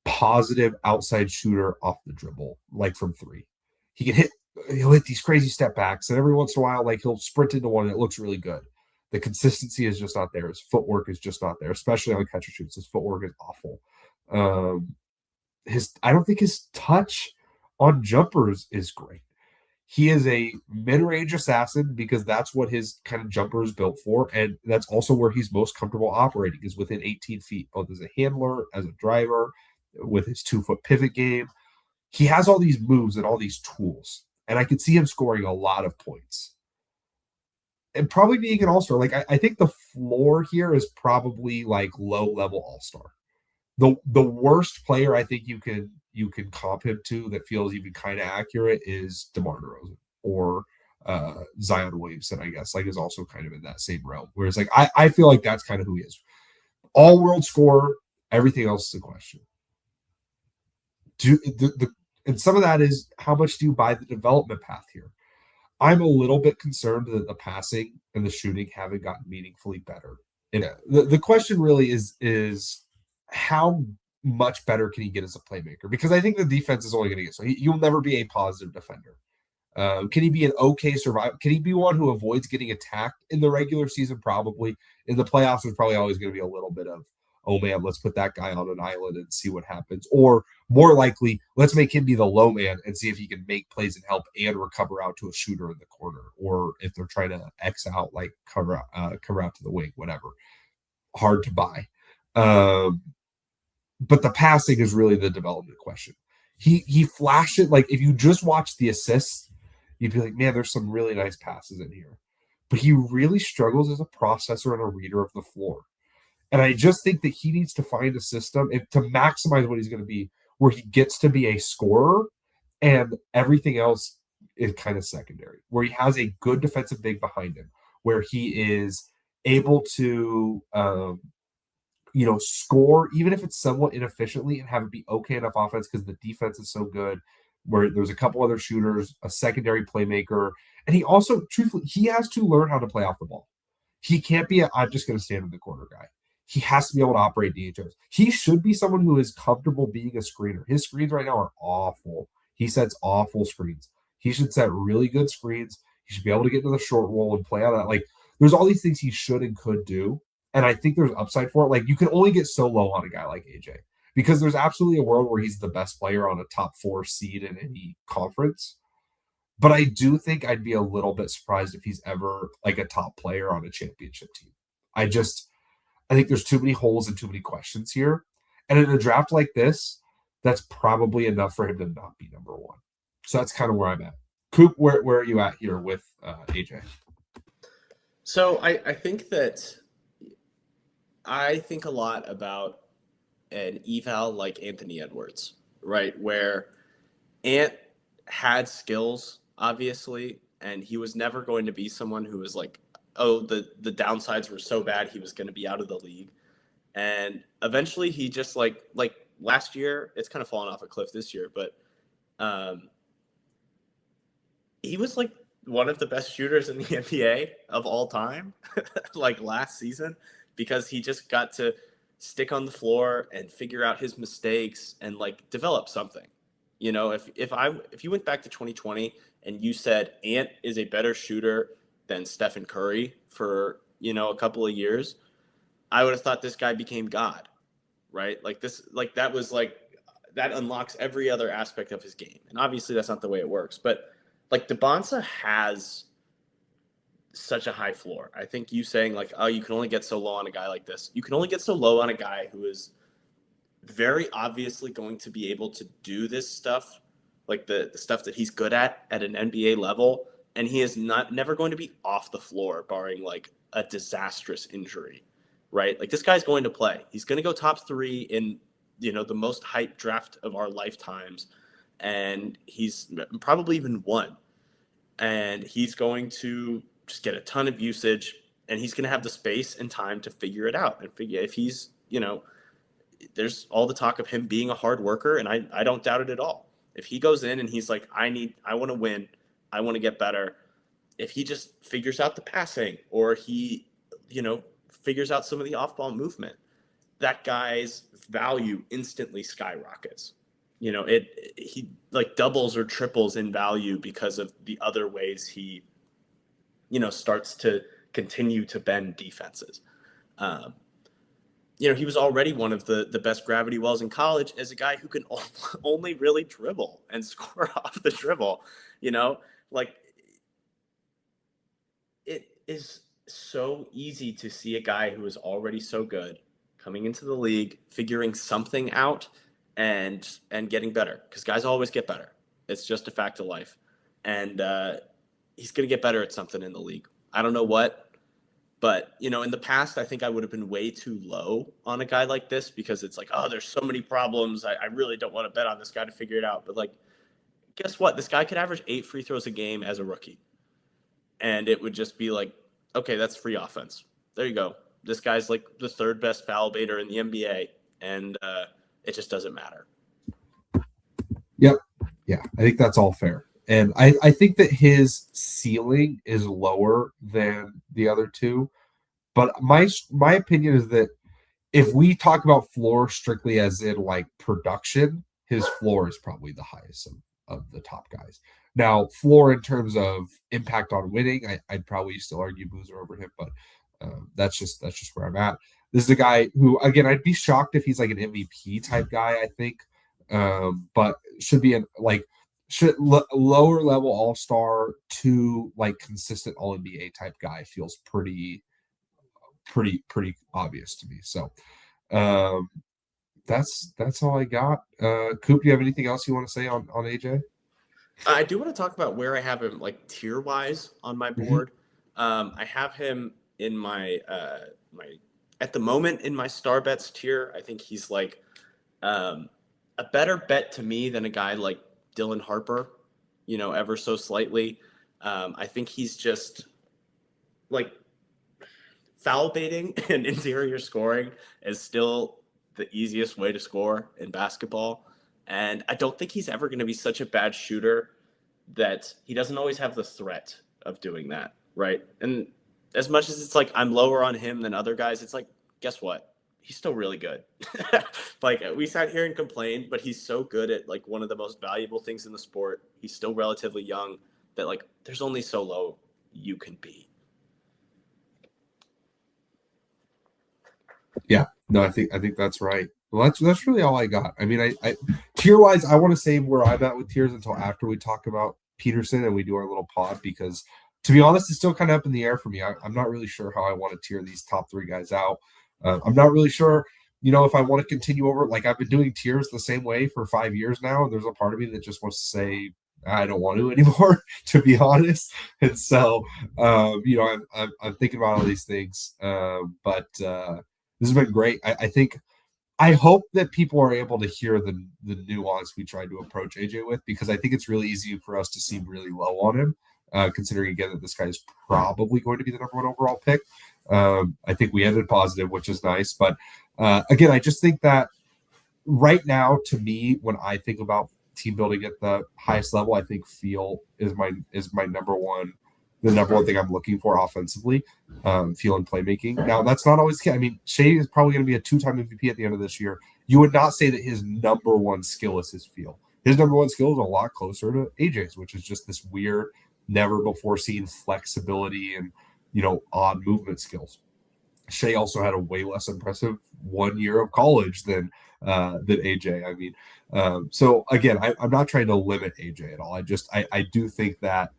Speaker 1: positive outside shooter off the dribble, like from three. He'll hit these crazy step backs, and every once in a while, like he'll sprint into one and it looks really good. The consistency is just not there. His footwork is just not there, especially on catch and shoots. His footwork is awful. I don't think his touch on jumpers is great. He is a mid-range assassin because that's what his kind of jumper is built for, and that's also where he's most comfortable operating is within 18 feet, both as a handler, as a driver, with his 2-foot pivot game. He has all these moves and all these tools, and I could see him scoring a lot of points. And probably being an all-star. Like I think the floor here is probably like low-level all-star. The worst player I think you can comp him to that feels even kind of accurate is DeMar DeRozan or Zion Williamson, I guess, like is also kind of in that same realm. Whereas like I feel like that's kind of who he is. All world scorer, everything else is a question. And some of that is how much do you buy the development path here? I'm a little bit concerned that the passing and the shooting haven't gotten meaningfully better. The question really is how much better can he get as a playmaker? Because I think the defense is only going to get so you'll never be a positive defender. Can he be an okay survivor? Can he be one who avoids getting attacked in the regular season? Probably. In the playoffs, there's probably always going to be a little bit of, oh man, let's put that guy on an island and see what happens. Or more likely, let's make him be the low man and see if he can make plays and help and recover out to a shooter in the corner. Or if they're trying to X out, like cover out to the wing, whatever. Hard to buy. But the passing is really the development question. He flashed it. Like if you just watch the assists, you'd be like, man, there's some really nice passes in here. But he really struggles as a processor and a reader of the floor. And I just think that he needs to find a system to maximize what he's going to be, where he gets to be a scorer and everything else is kind of secondary, where he has a good defensive big behind him, where he is able to score, even if it's somewhat inefficiently, and have it be okay enough offense because the defense is so good, where there's a couple other shooters, a secondary playmaker. And he also, truthfully, he has to learn how to play off the ball. He can't be I'm just going to stand in the corner guy. He has to be able to operate DHOs. He should be someone who is comfortable being a screener. His screens right now are awful. He sets awful screens. He should set really good screens. He should be able to get to the short roll and play on that. Like, there's all these things he should and could do. And I think there's upside for it. Like, you can only get so low on a guy like AJ because there's absolutely a world where he's the best player on a top 4 seed in any conference. But I do think I'd be a little bit surprised if he's ever like a top player on a championship team. I think there's too many holes and too many questions here. And in a draft like this, that's probably enough for him to not be number one. So that's kind of where I'm at. Coop, where are you at here with AJ?
Speaker 2: So I think a lot about an eval like Anthony Edwards, right? Where Ant had skills, obviously, and he was never going to be someone who was like, oh, the downsides were so bad he was going to be out of the league. And eventually he just like last year, it's kind of fallen off a cliff this year, but he was like one of the best shooters in the NBA of all time, like last season, because he just got to stick on the floor and figure out his mistakes and like develop something. You know, if you went back to 2020 and you said Ant is a better shooter than Stephen Curry for, a couple of years, I would have thought this guy became God, right? Like that unlocks every other aspect of his game. And obviously that's not the way it works, but like Dybantsa has such a high floor. I think you saying like, oh, you can only get so low on a guy like this. You can only get so low on a guy who is very obviously going to be able to do this stuff, like the stuff that he's good at an NBA level, and he is never going to be off the floor barring like a disastrous injury, right? Like this guy's going to play. He's going to go top 3 in, the most hyped draft of our lifetimes, and he's probably even won. And he's going to just get a ton of usage, and he's going to have the space and time to figure it out and figure if he's, there's all the talk of him being a hard worker, and I don't doubt it at all. If he goes in and he's like, I want to win, I want to get better. If he just figures out the passing, or he, figures out some of the off-ball movement, that guy's value instantly skyrockets. He like doubles or triples in value because of the other ways he, starts to continue to bend defenses. He was already one of the best gravity wells in college as a guy who can only really dribble and score off the dribble. Like it is so easy to see a guy who is already so good coming into the league, figuring something out and getting better, because guys always get better. It's just a fact of life. And he's going to get better at something in the league. I don't know what, but, in the past, I think I would have been way too low on a guy like this, because it's like, oh, there's so many problems. I really don't want to bet on this guy to figure it out. But like, guess what? This guy could average 8 free throws a game as a rookie. And it would just be like, okay, that's free offense. There you go. This guy's like the 3rd best foul baiter in the NBA, and it just doesn't matter.
Speaker 1: Yep. Yeah, I think that's all fair. And I think that his ceiling is lower than the other two. But my opinion is that if we talk about floor strictly as in like production, his floor is probably the highest of the top guys. Now, floor in terms of impact on winning, I'd probably still argue Boozer over him, but that's just where I'm at. This is a guy who, again, I'd be shocked if he's like an MVP type guy, I think, but should be lower level all-star to like consistent all-NBA type guy feels pretty obvious to me. So that's all I got. Coop, do you have anything else you want to say on AJ?
Speaker 2: I do want to talk about where I have him like tier wise on my board. I have him in my at the moment in my star bets tier. I think he's like a better bet to me than a guy like Dylan Harper, ever so slightly. I think he's just like foul baiting and interior scoring is still the easiest way to score in basketball. And I don't think he's ever going to be such a bad shooter that he doesn't always have the threat of doing that, right? And as much as it's like I'm lower on him than other guys, it's like, guess what? He's still really good. Like we sat here and complained, but he's so good at like one of the most valuable things in the sport. He's still relatively young that like there's only so low you can be.
Speaker 1: Yeah, no, I think that's right. Well, that's really all I got. I mean, I tier wise, I want to save where I'm at with tiers until after we talk about Peterson and we do our little pod, because to be honest, it's still kind of up in the air for me. I'm not really sure how I want to tier these top 3 guys out. I'm not really sure, if I want to continue over. Like I've been doing tiers the same way for 5 years now, and there's a part of me that just wants to say I don't want to anymore, to be honest. And so, I'm thinking about all these things, but this has been great. I hope that people are able to hear the nuance we tried to approach AJ with, because I think it's really easy for us to seem really low on him, considering again that this guy is probably going to be the number 1 overall pick. I think we ended positive, which is nice. But again, I just think that right now, to me, when I think about team building at the highest level, I think feel is my number one. The number one thing I'm looking for offensively, feel and playmaking. Now, that's not always key. I mean, Shea is probably going to be a 2-time MVP at the end of this year. You would not say that his number 1 skill is his feel. his number one skill is a lot closer to AJ's, which is just this weird, never before seen flexibility and, odd movement skills. Shea also had a way less impressive 1 year of college than AJ. I mean, so again, I'm not trying to limit AJ at all. I do think that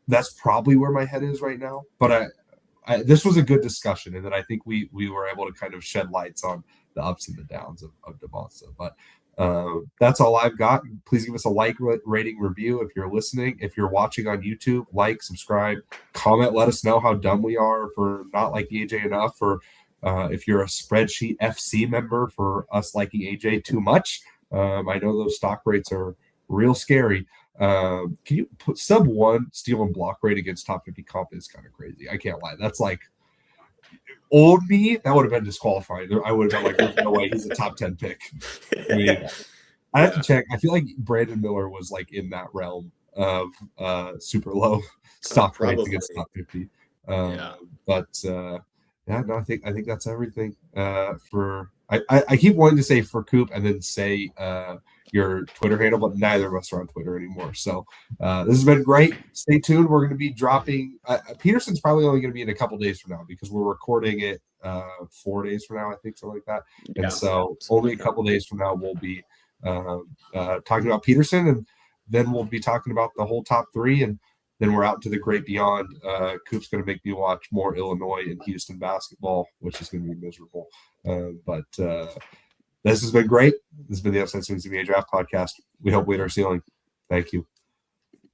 Speaker 1: that's probably where my head is right now. But this was a good discussion, and that I think we were able to kind of shed lights on the ups and the downs of Dybantsa. But that's all I've got. Please give us a like, rating, review if you're listening. If you're watching on YouTube, like, subscribe, comment. Let us know how dumb we are for not liking AJ enough, or if you're a Spreadsheet FC member for us liking AJ too much. I know those stock rates are real scary. Can you put sub 1 steal and block rate against top 50 comp is kind of crazy. I can't lie. That's like old me. That would have been disqualified. I would have been like, there's no way he's a top 10 pick. I mean, I have to check. I feel like Brandon Miller was like in that realm of super low stock rates against top 50. But yeah, no, I think that's everything for. I keep wanting to say for Coop and then say your Twitter handle, but neither of us are on Twitter anymore. So this has been great. Stay tuned. We're going to be dropping. Peterson's probably only going to be in a couple days from now because we're recording it 4 days from now, I think, something like that. And so only a couple days from now we'll be talking about Peterson, and then we'll be talking about the whole top 3, and then we're out to the great beyond. Coop's going to make me watch more Illinois and Houston basketball, which is going to be miserable. But this has been great. This has been the Upside Swings NBA Draft Podcast. We hope we hit our ceiling. Thank you.